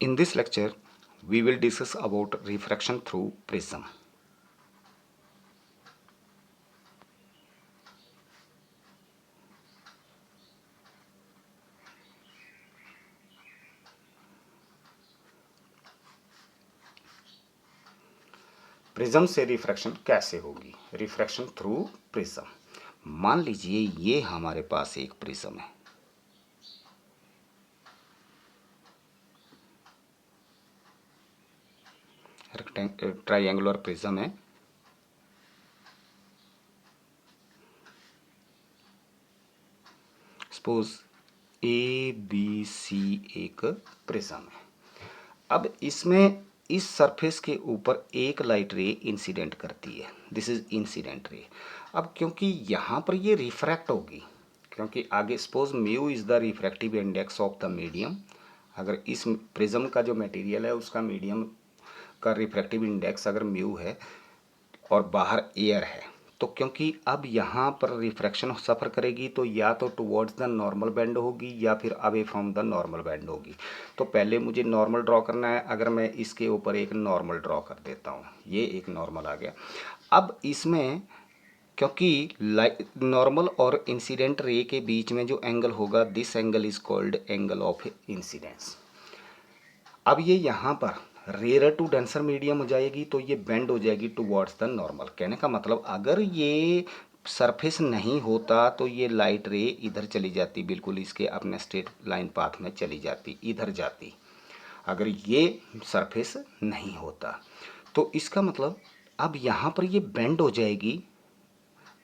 In this lecture, we will discuss about refraction through prism. Prism से refraction कैसे होगी? Refraction through prism. मान लीजिए ये हमारे पास एक प्रिज्म है, ट्राइंगुलर प्रिज्म है। सपोज ए बी सी एक प्रिज्म है। अब इसमें इस सरफेस के ऊपर एक लाइट रे इंसिडेंट करती है, दिस इज इंसिडेंट रे। अब क्योंकि यहाँ पर ये रिफ्रैक्ट होगी, क्योंकि आगे suppose mu is the refractive index of the medium. अगर इस प्रिज्म का जो मटेरियल है उसका मीडियम का रिफ्रैक्टिव इंडेक्स अगर म्यू है और बाहर एयर है, तो क्योंकि अब यहाँ पर रिफ्रैक्शन सफ़र करेगी तो या तो टुवर्ड्स द नॉर्मल बैंड होगी या फिर away from the normal band होगी। तो पहले मुझे नॉर्मल ड्रॉ करना है। अगर मैं इसके ऊपर एक नॉर्मल ड्रॉ कर देता हूँ, ये एक नॉर्मल आ गया। अब इसमें क्योंकि नॉर्मल और इंसिडेंट रे के बीच में जो एंगल होगा, this angle is called angle of incidence. अब ये यहाँ पर रेयर टू डेंसर मीडियम हो जाएगी तो ये बेंड हो जाएगी टुवर्ड्स द नॉर्मल। कहने का मतलब अगर ये सरफेस नहीं होता तो ये लाइट रे इधर चली जाती, बिल्कुल इसके अपने स्ट्रेट लाइन पाथ में चली जाती, इधर जाती, अगर ये सरफेस नहीं होता। तो इसका मतलब अब यहाँ पर ये बेंड हो जाएगी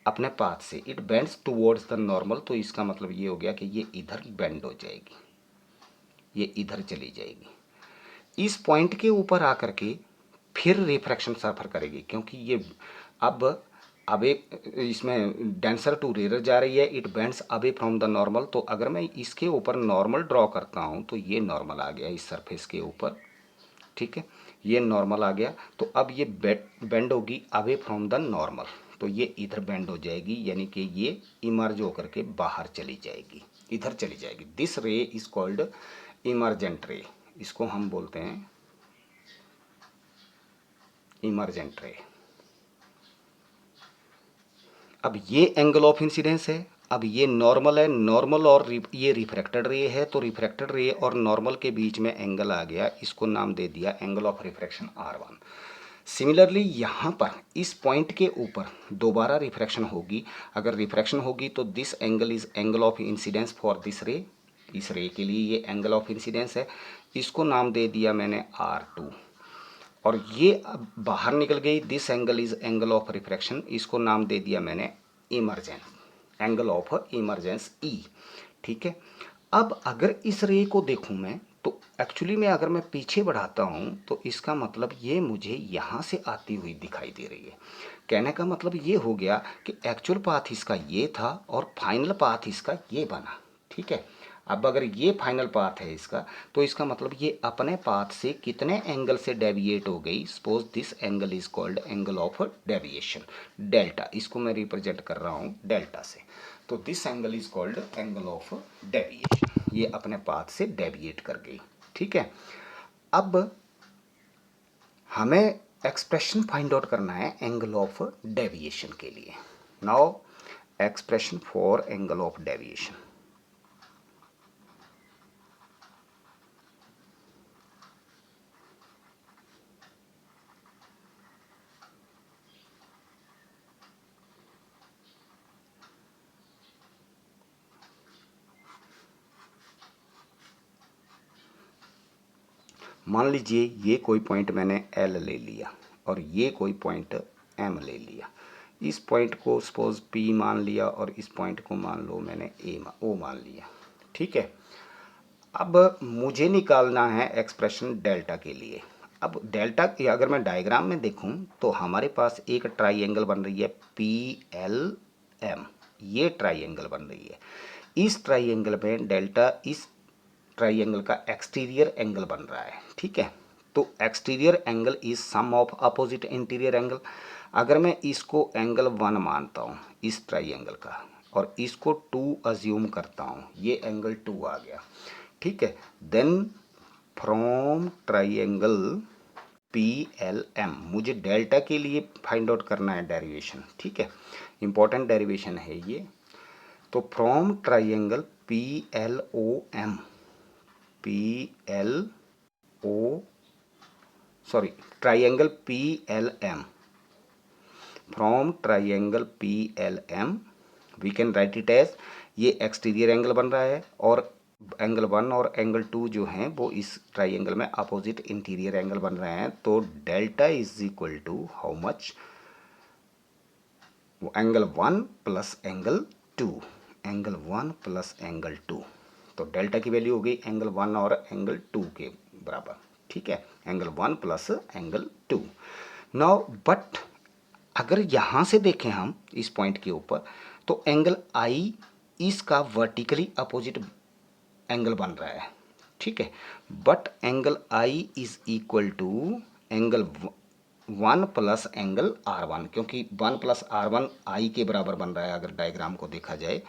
अपने पाथ से, it bends towards the normal. तो इसका मतलब ये हो गया कि ये इधर बेंड हो जाएगी, ये इधर चली जाएगी, इस पॉइंट के ऊपर आकर के फिर रिफ्रैक्शन सफ़र करेगी, क्योंकि ये अब एक इसमें डेंसर टू रेयर जा रही है, it bends away from the normal. तो अगर मैं इसके ऊपर नॉर्मल ड्रॉ करता हूँ तो ये नॉर्मल आ गया इस सरफेस के ऊपर, ठीक है, ये नॉर्मल आ गया। तो अब ये बेंड होगी अवे फ्रॉम द नॉर्मल, तो ये इधर बेंड हो जाएगी, यानी कि ये इमर्ज होकर के बाहर चली जाएगी, इधर चली जाएगी। दिस रे इज कॉल्ड इमर्जेंट रे, इसको हम बोलते हैं इमर्जेंट रे। अब ये एंगल ऑफ इंसिडेंस है। अब ये नॉर्मल है, नॉर्मल और ये रिफ्रैक्टेड रे है, तो रिफ्रैक्टेड रे और नॉर्मल के बीच में एंगल आ गया, इसको नाम दे दिया angle of refraction R1। Similarly यहाँ पर इस पॉइंट के ऊपर दोबारा रिफ्रैक्शन होगी। अगर रिफ्रैक्शन होगी तो this angle is angle of incidence for this रे, इस रे के लिए ये एंगल ऑफ इंसिडेंस है, इसको नाम दे दिया मैंने R2। और ये अब बाहर निकल गई, this angle is angle of refraction, इसको नाम दे दिया मैंने emergence, angle of emergence E, ठीक है। अब अगर इस रे को देखूं मैं तो एक्चुअली में अगर मैं पीछे बढ़ाता हूं तो इसका मतलब ये मुझे यहाँ से आती हुई दिखाई दे रही है। कहने का मतलब ये हो गया कि एक्चुअल पाथ इसका ये था और फाइनल पाथ इसका ये बना, ठीक है। अब अगर ये फाइनल पाथ है इसका, तो इसका मतलब ये अपने पाथ से कितने एंगल से डेविएट हो गई। Suppose this angle is called angle of deviation, delta, इसको मैं रिप्रेजेंट कर रहा हूँ डेल्टा से। तो this angle is called angle of deviation, ये अपने पाथ से डेविएट कर गई, ठीक है। अब हमें एक्सप्रेशन फाइंड आउट करना है एंगल ऑफ डेविएशन के लिए। Now expression for angle of deviation. मान लीजिए ये कोई पॉइंट मैंने L ले लिया और ये कोई पॉइंट M ले लिया। इस पॉइंट को सपोज P मान लिया और इस पॉइंट को मान लो मैंने O मान लिया, ठीक है। अब मुझे निकालना है एक्सप्रेशन डेल्टा के लिए। अब डेल्टा की अगर मैं डायग्राम में देखूं तो हमारे पास एक ट्राइंगल बन रही है PLM, ये ट्राइंगल बन रही है। इस ट्राइंगल में डेल्टा इस ट्राइंगल का एक्सटीरियर एंगल बन रहा है, ठीक है। तो exterior angle is sum of opposite interior angle. अगर मैं इसको एंगल 1 मानता हूँ इस ट्राइंगल का और इसको 2 अज्यूम करता हूँ, ये एंगल 2 आ गया, ठीक है। देन फ्रॉम ट्राइंगल PLM, मुझे डेल्टा के लिए फाइंड आउट करना है डेरिवेशन, ठीक है, इंपॉर्टेंट डेरिवेशन है ये। तो from triangle PLOM, triangle PLM, from triangle PLM we can write it as, ये एक्सटीरियर एंगल बन रहा है और एंगल 1 और एंगल 2 जो हैं वो इस ट्राइंगल में अपोजिट इंटीरियर एंगल बन रहे हैं। तो delta is equal to how much, angle 1 plus angle 2, angle 1 plus angle 2। तो डेल्टा की वैल्यू हो गई एंगल 1 और एंगल 2 के बराबर, ठीक है, angle 1 plus angle 2। Now but अगर यहाँ से देखें हम इस पॉइंट के ऊपर, तो एंगल आई इसका वर्टिकली अपोजिट एंगल बन रहा है, ठीक है, but angle I is equal to angle 1 plus angle R1, क्योंकि 1 प्लस R1 आई के बराबर बन रहा है अगर डायग्राम को देखा जाए,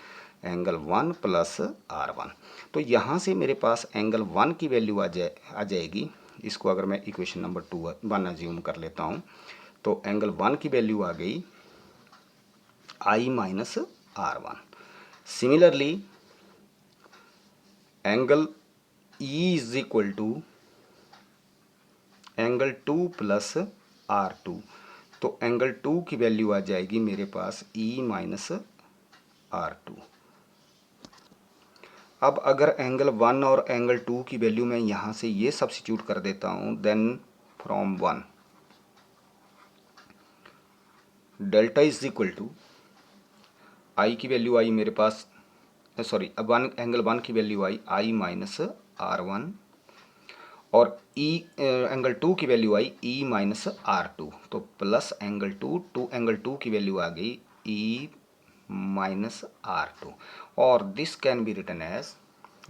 एंगल 1 प्लस R1। तो यहाँ से मेरे पास एंगल 1 की वैल्यू आ जाएगी। इसको अगर मैं इक्वेशन नंबर 1 अज्यूम कर लेता हूँ, तो एंगल 1 की वैल्यू आ गई I minus R1। Similarly angle E is equal to angle 2 plus R2। तो एंगल 2 की वैल्यू आ जाएगी मेरे पास E माइनस R2। अब अगर एंगल 1 और एंगल 2 की वैल्यू मैं यहाँ से ये सब्स्टिट्यूट कर देता हूँ, then from 1 delta is equal to I की वैल्यू आई मेरे पास, सॉरी, अब एंगल 1 की वैल्यू आई माइनस R1 और एंगल 2 की वैल्यू आई E माइनस R2। तो प्लस एंगल 2 एंगल 2 की वैल्यू आ गई E माइनस R2, और this can be written as,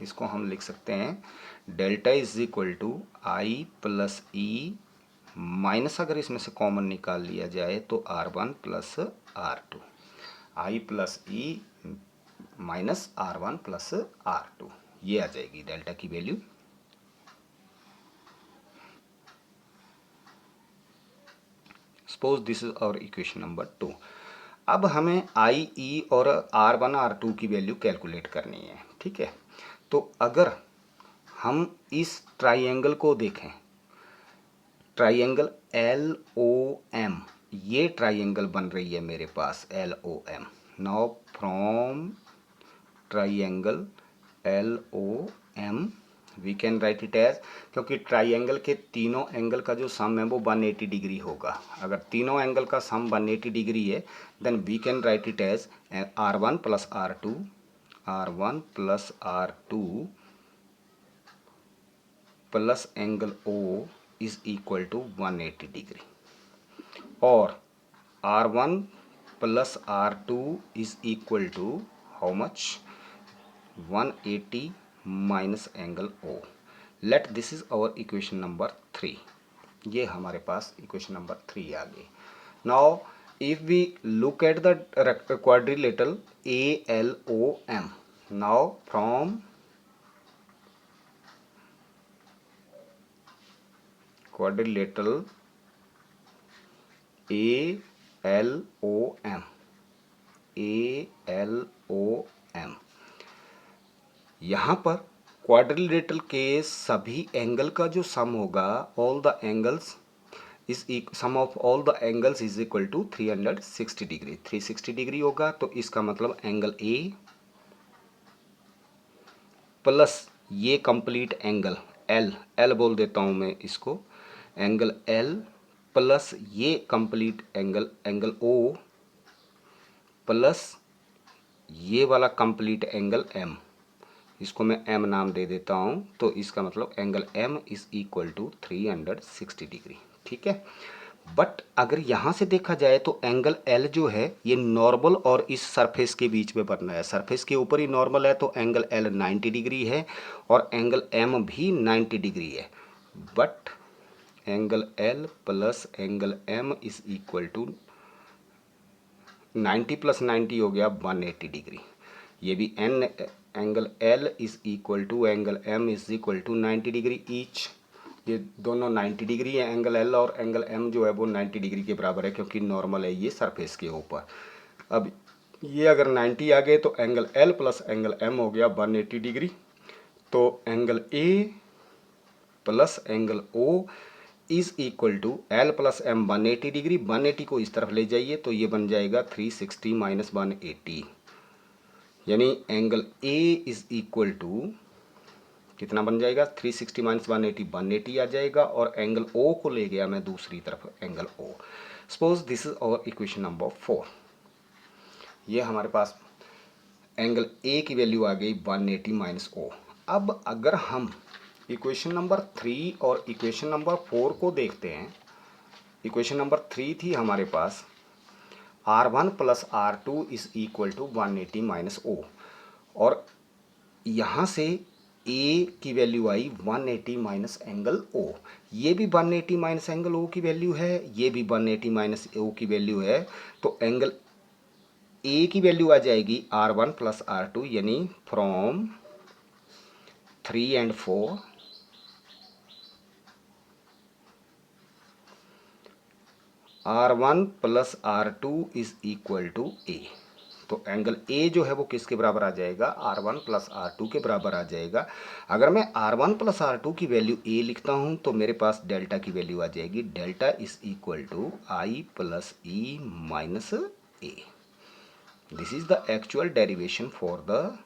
इसको हम लिख सकते हैं delta is equal to I plus E minus, अगर इसमें से कॉमन निकाल लिया जाए तो R1 plus R2, I plus E minus R1 plus R2, ये आ जाएगी डेल्टा की value. Suppose this is our equation number 2। अब हमें आई ई और R1 R2 की वैल्यू कैलकुलेट करनी है, ठीक है। तो अगर हम इस ट्राइंगल को देखें, ट्राइंगल LOM, ये ट्राइंगल बन रही है मेरे पास LOM। Now from triangle LOM we can write it as, क्योंकि ट्राइंगल के तीनों एंगल का जो सम है वो 180 डिग्री होगा। अगर तीनों एंगल का सम 180 डिग्री है, then we can write it as R1 plus R2, R1 plus R2 plus angle O is equal to 180 degree, और R1 plus R2 is equal to how much, 180 minus angle O। Let this is our equation number 3। ये हमारे पास equation number 3 आ गई। Now if we look at the quadrilateral ALOM, now from quadrilateral ALOM, यहाँ पर quadrilateral के सभी angle का जो सम होगा, all the angles is sum of all the angles is equal to 360 degree, 360 degree होगा। तो इसका मतलब एंगल A प्लस ये कंप्लीट एंगल L बोल देता हूँ मैं इसको, एंगल L प्लस ये कंप्लीट एंगल O प्लस ये वाला कंप्लीट एंगल M, इसको मैं M नाम दे देता हूँ। तो इसका मतलब angle M is equal to 360 degree, ठीक है। बट अगर यहाँ से देखा जाए तो एंगल L जो है ये नॉर्मल और इस सरफेस के बीच में बनना है, सरफेस के ऊपर ही नॉर्मल है, तो एंगल L 90 डिग्री है और एंगल M भी 90 डिग्री है। But angle L plus angle M is equal to 90 plus 90 हो गया 180 डिग्री। ये भी angle L is equal to angle M is equal to 90 degree each. ये दोनों 90 डिग्री है, एंगल एल और एंगल एम जो है वो 90 डिग्री के बराबर है, क्योंकि नॉर्मल है ये सरफेस के ऊपर। अब ये अगर 90 आ गए तो angle L plus angle M हो गया 180 डिग्री। तो angle A plus angle O is equal to L plus M 180 degree. 180 को इस तरफ ले जाइए तो ये बन जाएगा 360 माइनस 180, यानी angle A is equal to कितना बन जाएगा 360 माइनस 180, 180 आ जाएगा। और एंगल ओ को ले गया मैं दूसरी तरफ, angle O. Suppose this is our equation number 4। ये हमारे पास एंगल ए की वैल्यू आ गई 180 माइनस ओ। अब अगर हम इक्वेशन नंबर 3 और इक्वेशन नंबर 4 को देखते हैं, इक्वेशन नंबर 3 थी हमारे पास R1 plus R2 is equal to 180 minus O, और यहाँ से ए की वैल्यू आई 180 माइनस एंगल ओ। ये भी 180 माइनस एंगल ओ की वैल्यू है, ये भी 180 माइनस ओ की वैल्यू है। तो एंगल ए की वैल्यू आ जाएगी R1 प्लस R2, यानी from 3 and 4 R1 plus R2 is equal to A. तो एंगल ए जो है वो किसके बराबर आ जाएगा, R1 प्लस R2 के बराबर आ जाएगा। अगर मैं R1 प्लस R2 की वैल्यू ए लिखता हूँ तो मेरे पास डेल्टा की वैल्यू आ जाएगी, delta is equal to I plus E minus A. This is the actual derivation for the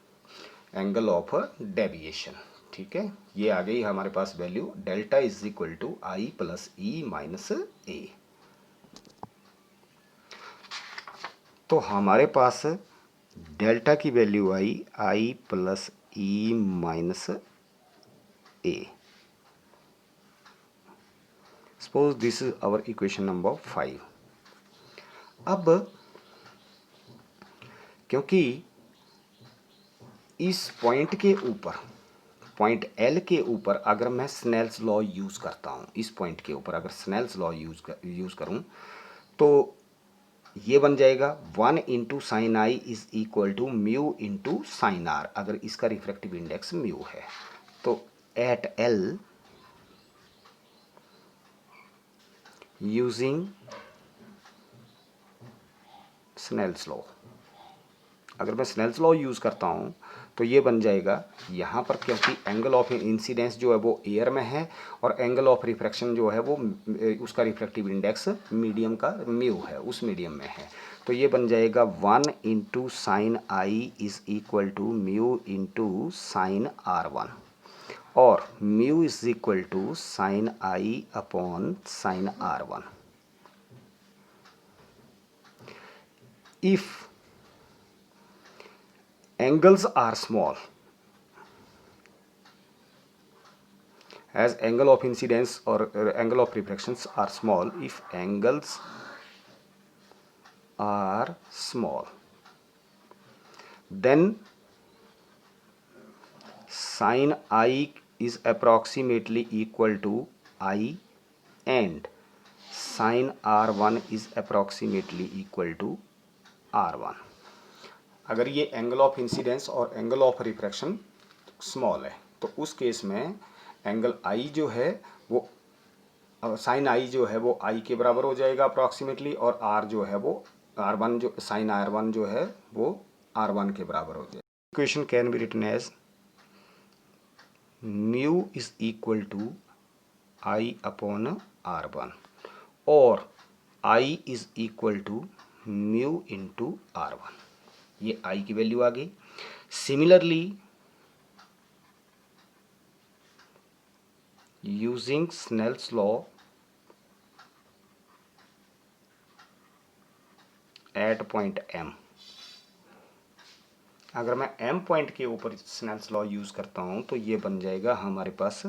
angle of deviation. ठीक है, ये आ गई हमारे पास value, delta is equal to I plus E minus A. तो हमारे पास डेल्टा की value I plus E minus A. Suppose this is our equation number 5। अब क्योंकि इस पॉइंट के ऊपर, पॉइंट एल के ऊपर अगर मैं स्नेल्स लॉ यूज़ करता हूँ, इस पॉइंट के ऊपर अगर स्नेल्स लॉ यूज़ करूँ तो ये बन जाएगा 1 into sine I is equal to mu into sine R, अगर इसका रिफ्रैक्टिव इंडेक्स म्यू है। तो at L using Snell's law, अगर मैं स्नेल्स लॉ यूज़ करता हूँ तो ये बन जाएगा यहाँ पर, क्योंकि एंगल ऑफ इंसिडेंस जो है वो एयर में है और एंगल ऑफ रिफ्रैक्शन जो है वो उसका रिफ्रैक्टिव इंडेक्स मीडियम का म्यू है, उस मीडियम में है। तो ये बन जाएगा 1 into sine I is equal to mu into sine R1, और mu is equal to sine I upon sine R1। If angles are small, as angle of incidence or angle of refractions are small, if angles are small, then sin I is approximately equal to I and sin R1 is approximately equal to R1। अगर ये angle of incidence और angle of refraction small है तो उस case में angle आई जो है वो साइन आई जो है वो आई के बराबर हो जाएगा अप्रॉक्सीमेटली, और आर जो है वो R1 जो साइन R1 जो है वो R1 के बराबर हो जाएगा। Equation can be written as mu is equal to I upon R1 और I is equal to mu into R1। ये आई की वैल्यू आ गई। Similarly using Snell's law at point M, अगर मैं एम पॉइंट के ऊपर स्नेल्स लॉ यूज करता हूं तो ये बन जाएगा हमारे पास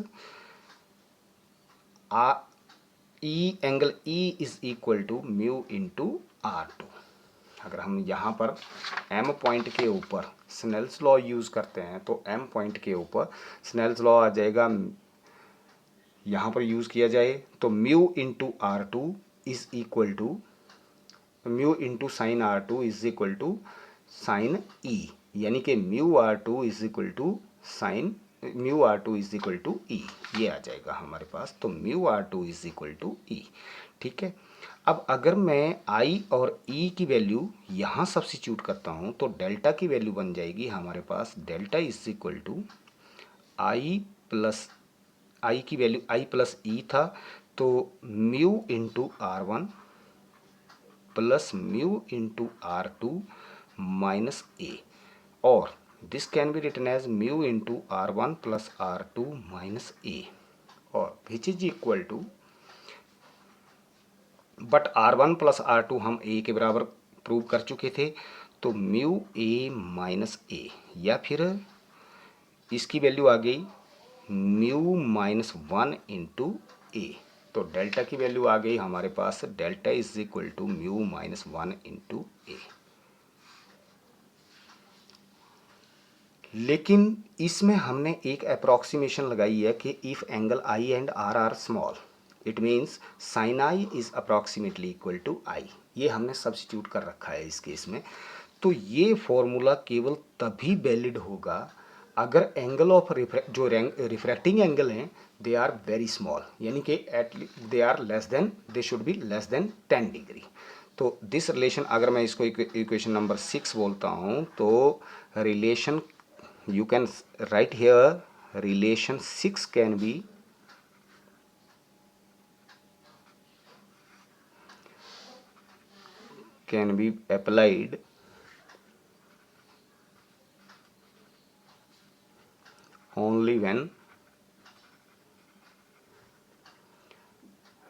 E angle E is equal to mu into R2। अगर हम यहाँ पर एम पॉइंट के ऊपर स्नेल्स लॉ यूज़ करते हैं तो एम पॉइंट के ऊपर स्नेल्स लॉ आ जाएगा, यहाँ पर यूज़ किया जाए तो mu into R2 is equal to mu into sine R2 is equal to sine E. यानी कि mu R two is equal to sine mu R two is equal to E, ये आ जाएगा हमारे पास। तो mu R two is equal to E, ठीक है। अब अगर मैं आई और ई की वैल्यू यहाँ सब्स्टिट्यूट करता हूँ तो डेल्टा की वैल्यू बन जाएगी हमारे पास delta is equal to I plus, I की वैल्यू आई प्लस ई था, तो mu into R one plus mu into R two minus A, और this can be written as mu into R one plus R two minus A, और which is equal to, but R one plus R two हम A के बराबर prove कर चुके थे, तो mu A minus A, या फिर इसकी वैल्यू आ गई mu minus one into A. तो डेल्टा की वैल्यू आ गई हमारे पास delta is equal to mu minus one into A. लेकिन इसमें हमने एक अप्रॉक्सीमेशन लगाई है कि if angle I and R are small, it means sine I is approximately equal to I, ये हमने सब्स्टिट्यूट कर रखा है इस केस में। तो ये फॉर्मूला केवल तभी वैलिड होगा अगर एंगल ऑफ जो रिफ्रैक्टिंग एंगल हैं दे आर वेरी स्मॉल, यानी कि they are less than, they should be less than 10 degree. तो दिस रिलेशन, अगर मैं इसको इक्वेशन नंबर 6 बोलता हूँ, तो relation you can write here relation 6 can be applied only when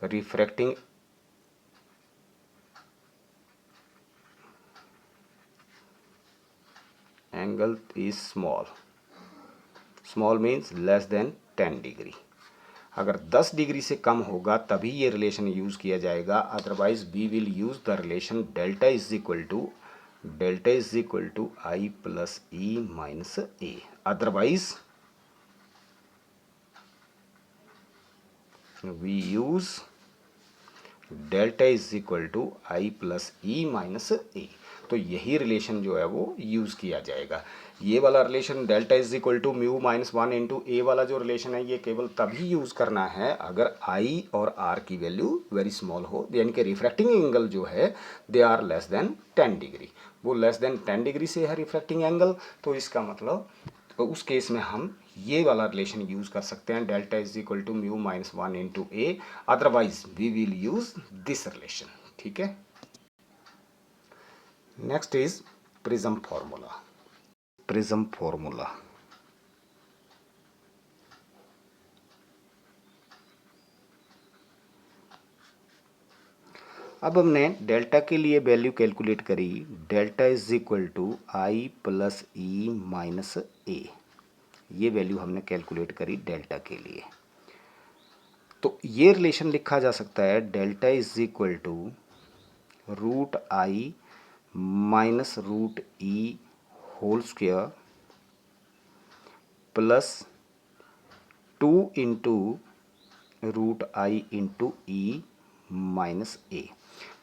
refracting angle is small, small means less than 10 degree. अगर 10 degree से कम होगा तभी ये रिलेशन यूज़ किया जाएगा, otherwise we will use the relation delta is equal to I plus E minus A. Otherwise we use delta is equal to I plus E minus A. तो यही relation जो है वो यूज़ किया जाएगा। ये वाला relation delta is equal to mu minus one into A वाला जो रिलेशन है ये केवल तभी यूज़ करना है अगर आई और आर की वैल्यू वेरी स्मॉल हो, यानी कि रिफ्रैक्टिंग एंगल जो है they are less than 10 degree. वो लेस देन 10 डिग्री से है रिफ्रैक्टिंग एंगल, तो इसका मतलब तो उस केस में हम ये वाला रिलेशन यूज़ कर सकते हैं, delta is equal to mu minus one into A. Otherwise we will use this relation, ठीक है। Next is prism formula. Prism formula, अब हमने डेल्टा के लिए वैल्यू कैलकुलेट करी, delta is equal to I plus E minus A, ये value हमने calculate करी डेल्टा के लिए। तो ये रिलेशन लिखा जा सकता है delta is equal to root I minus root E whole square plus 2 into root I into E minus A.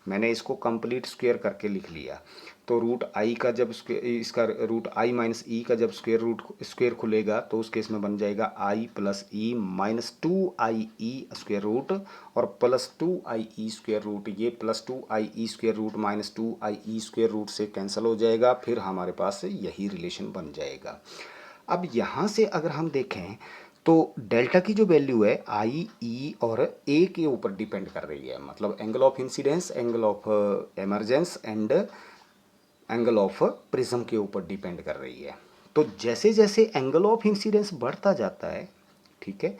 मैंने इसको कंप्लीट स्क्वायर करके लिख लिया। तो रूट आई का जब इसका रूट आई माइनस ई का जब स्क्वायर खुलेगा तो उस केस में बन जाएगा आई प्लस ई माइनस 2 आई ई स्क्वायर रूट और प्लस 2 आई ई स्क्वायर रूट। ये प्लस 2 आई ई स्क्वायर रूट माइनस 2 आई ई स्क्वायर रूट से कैंसिल हो जाएगा, फिर हमारे पास यही रिलेशन बन जाएगा। अब यहाँ से अगर हम देखें तो डेल्टा की जो वैल्यू है आई ई और ए के ऊपर डिपेंड कर रही है, मतलब angle of incidence, angle of emergence and angle of prism के ऊपर डिपेंड कर रही है। तो जैसे जैसे एंगल ऑफ इंसिडेंस बढ़ता जाता है, ठीक है,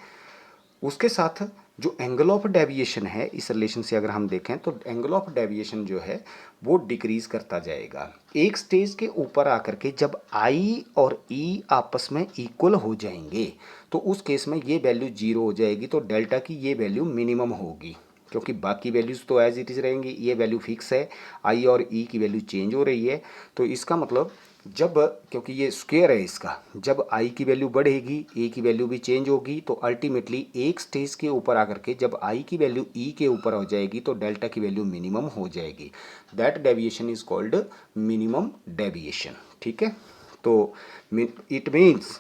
उसके साथ जो एंगल ऑफ डेविएशन है इस रिलेशन से अगर हम देखें तो एंगल ऑफ डेविएशन जो है वो डिक्रीज करता जाएगा। एक स्टेज के ऊपर आकर के जब आई और ई आपस में इक्वल हो जाएंगे तो उस केस में ये वैल्यू 0 हो जाएगी, तो डेल्टा की ये वैल्यू मिनिमम होगी, क्योंकि बाकी वैल्यूज़ तो एज इट इज़ रहेंगी, ये वैल्यू फिक्स है, आई और ई की वैल्यू चेंज हो रही है। तो इसका मतलब जब, क्योंकि ये स्क्वायर है इसका, जब आई की वैल्यू बढ़ेगी ए की वैल्यू भी चेंज होगी, तो अल्टीमेटली एक स्टेज के ऊपर आकर के जब आई की वैल्यू ई के ऊपर हो जाएगी तो डेल्टा की वैल्यू मिनिमम हो जाएगी। That deviation is called minimum deviation, ठीक है। तो it means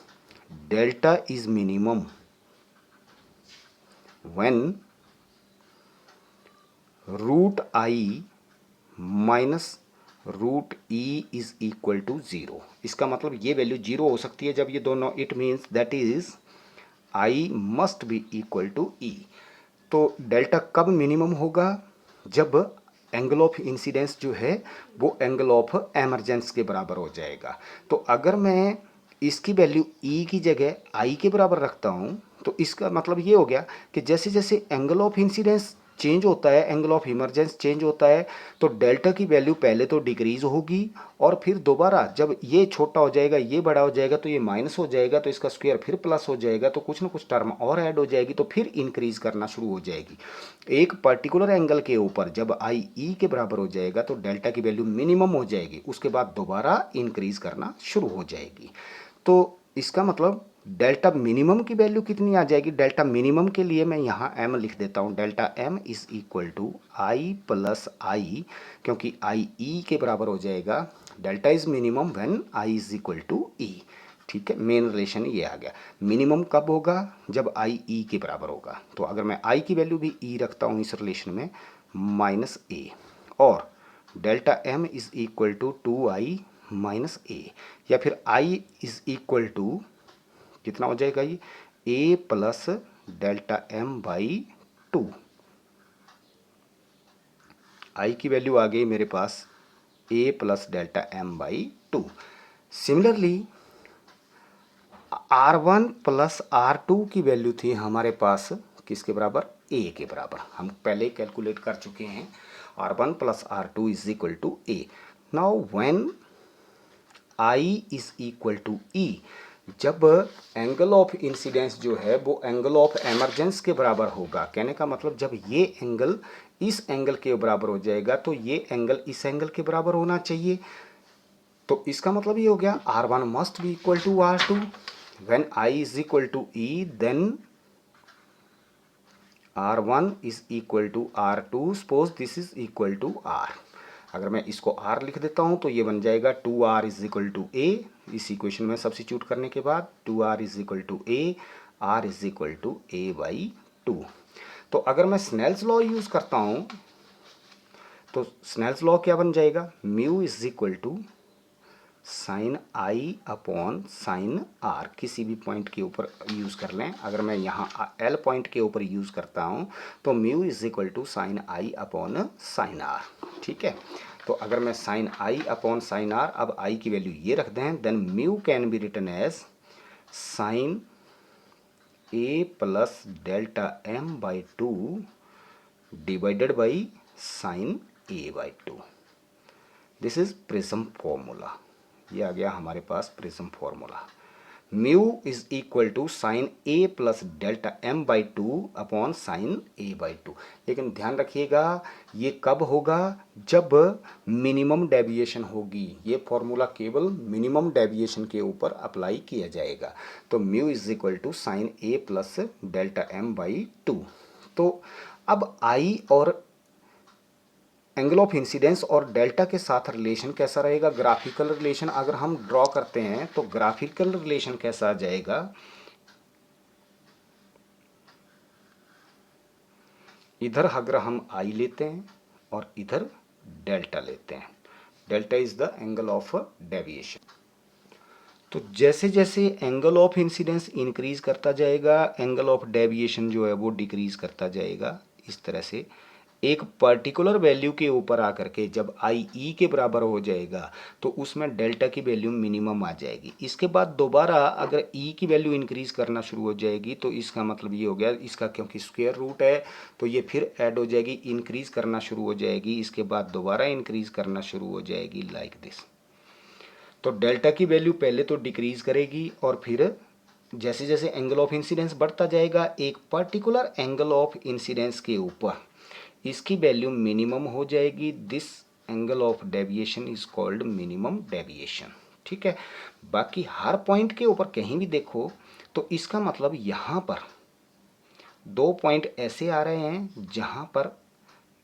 delta is minimum when root I minus root E is equal to zero. इसका मतलब ये वैल्यू जीरो हो सकती है जब ये दोनों, it means that is I must be equal to E. तो डेल्टा कब मिनिमम होगा? जब एंगल ऑफ इंसिडेंस जो है वो एंगल ऑफ एमरजेंस के बराबर हो जाएगा। तो अगर मैं इसकी वैल्यू ई की जगह आई के बराबर रखता हूँ तो इसका मतलब ये हो गया कि जैसे जैसे एंगल ऑफ इंसिडेंस चेंज होता है, एंगल ऑफ इमरजेंस चेंज होता है, तो डेल्टा की वैल्यू पहले तो डिक्रीज होगी और फिर दोबारा जब ये छोटा हो जाएगा, ये बड़ा हो जाएगा, तो ये माइनस हो जाएगा, तो इसका स्क्वायर फिर प्लस हो जाएगा, तो कुछ ना कुछ टर्म और ऐड हो जाएगी, तो फिर इंक्रीज करना शुरू हो जाएगी। एक पर्टिकुलर एंगल के ऊपर जब आई ई के बराबर हो जाएगा तो डेल्टा की वैल्यू मिनिमम हो जाएगी, उसके बाद दोबारा इंक्रीज करना शुरू हो जाएगी। तो इसका मतलब डेल्टा मिनिमम की वैल्यू कितनी आ जाएगी? डेल्टा मिनिमम के लिए मैं यहाँ m लिख देता हूँ। Delta m is equal to I plus I, क्योंकि आई ई के बराबर हो जाएगा। Delta is minimum when I is equal to E. ठीक है, मेन रिलेशन ये आ गया। मिनिमम कब होगा? जब आई ई के बराबर होगा। तो अगर मैं आई की वैल्यू भी ई रखता हूँ इस रिलेशन में, माइनस ए, और delta m is equal to two I minus A, या फिर आई इज इक्वल टू कितना हो जाएगा? ये a plus delta m by two. I की वैल्यू आ गई मेरे पास a plus delta m by two. Similarly R1 plus R2 की वैल्यू थी हमारे पास किसके बराबर? a के बराबर। हम पहले कैलकुलेट कर चुके हैं। R1 plus R2 is equal to a। Now when I is equal to e, जब एंगल ऑफ इंसिडेंस जो है वो एंगल ऑफ एमरजेंस के बराबर होगा। कहने का मतलब जब ये एंगल इस एंगल के बराबर हो जाएगा तो ये एंगल इस एंगल के बराबर होना चाहिए। तो इसका मतलब ये हो गया R1 must be equal to R2। When I is equal to E then R1 is equal to R2। Suppose this is equal to R। अगर मैं इसको R लिख देता हूँ तो ये बन जाएगा 2R is equal to A। इस इक्वेशन में सब्स्टिट्यूट करने के बाद 2R is equal to A, R is equal to A by 2। तो अगर मैं स्नेल्स लॉ यूज़ करता हूँ तो स्नेल्स लॉ क्या बन जाएगा? Mu is equal to sine I upon sine R. किसी भी पॉइंट के ऊपर यूज़ कर लें। अगर मैं यहाँ एल पॉइंट के ऊपर यूज़ करता हूँ तो mu is equal to sine I upon sine R. ठीक है, तो अगर मैं sine I upon sine R, अब आई की वैल्यू ये रख दें, then mu can be written as sine A plus delta M by two divided by sine A by two. This is prism formula. ये आ गया हमारे पास prism formula. Mu is equal to sine A plus delta M by two upon sine A by to. लेकिन ध्यान रखिएगा ये कब होगा? जब मिनिमम डेविएशन होगी। ये फॉर्मूला केवल मिनिमम डेविएशन के ऊपर अप्लाई किया जाएगा। तो mu is equal to sine A plus delta M by two. तो अब आई और एंगल ऑफ इंसिडेंस और डेल्टा के साथ रिलेशन कैसा रहेगा? ग्राफिकल रिलेशन अगर हम ड्रॉ करते हैं तो ग्राफिकल रिलेशन कैसा आ जाएगा? इधर अगर हम आई लेते हैं और इधर डेल्टा लेते हैं, delta is the angle of deviation. तो जैसे जैसे एंगल ऑफ इंसिडेंस इंक्रीज करता जाएगा, एंगल ऑफ डेविएशन जो है वो डिक्रीज करता जाएगा। इस तरह से एक पर्टिकुलर वैल्यू के ऊपर आकर के जब आई ई के बराबर हो जाएगा तो उसमें डेल्टा की वैल्यू मिनिमम आ जाएगी। इसके बाद दोबारा अगर ई की वैल्यू इंक्रीज करना शुरू हो जाएगी तो इसका मतलब ये हो गया, इसका क्योंकि स्क्वायर रूट है तो ये फिर ऐड हो जाएगी, इंक्रीज करना शुरू हो जाएगी, इसके बाद दोबारा इंक्रीज करना शुरू हो जाएगी लाइक दिस। तो डेल्टा की वैल्यू पहले तो डिक्रीज करेगी और फिर जैसे जैसे एंगल ऑफ इंसिडेंस बढ़ता जाएगा एक पर्टिकुलर एंगल ऑफ इंसिडेंस के ऊपर इसकी वैल्यू मिनिमम हो जाएगी। This angle of deviation is called minimum deviation. ठीक है, बाकी हर पॉइंट के ऊपर कहीं भी देखो तो इसका मतलब यहाँ पर दो पॉइंट ऐसे आ रहे हैं जहाँ पर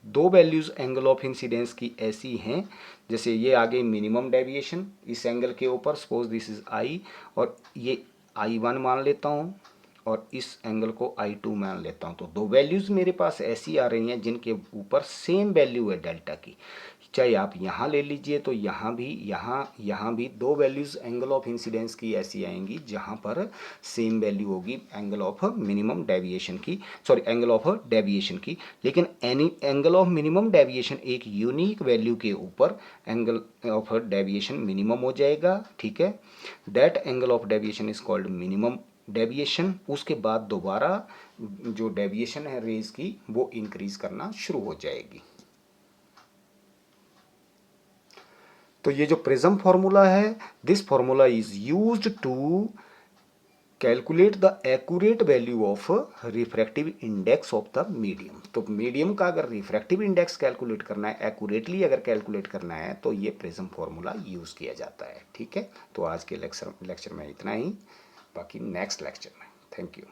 दो वैल्यूज़ एंगल ऑफ इंसिडेंस की ऐसी हैं, जैसे ये आ गई मिनिमम डेविएशन इस एंगल के ऊपर, सपोज दिस इज आई, और ये I1 मान लेता हूँ और इस एंगल को I2 मान लेता हूँ। तो दो वैल्यूज़ मेरे पास ऐसी आ रही हैं जिनके ऊपर सेम वैल्यू है डेल्टा की। चाहे आप यहाँ ले लीजिए तो यहाँ भी दो वैल्यूज़ एंगल ऑफ इंसिडेंस की ऐसी आएंगी जहाँ पर सेम वैल्यू होगी एंगल ऑफ मिनिमम डेविएशन की, सॉरी एंगल ऑफ डेविएशन की। लेकिन any angle of minimum deviation एक यूनिक वैल्यू के ऊपर एंगल ऑफ डेविएशन मिनिमम हो जाएगा, ठीक है। That angle of deviation is called minimum deviation. उसके बाद दोबारा जो डेविएशन है रेज की वो इंक्रीज करना शुरू हो जाएगी। तो ये जो प्रिज्म फॉर्मूला है, this formula is used to calculate the accurate value of refractive index of the medium. तो मीडियम का अगर रिफ्रैक्टिव इंडेक्स कैलकुलेट करना है, एक्यूरेटली अगर कैलकुलेट करना है, तो ये प्रिज्म फॉर्मूला यूज किया जाता है, ठीक है। तो आज के लेक्चर में इतना ही, बाकी नेक्स्ट लेक्चर में। Thank you.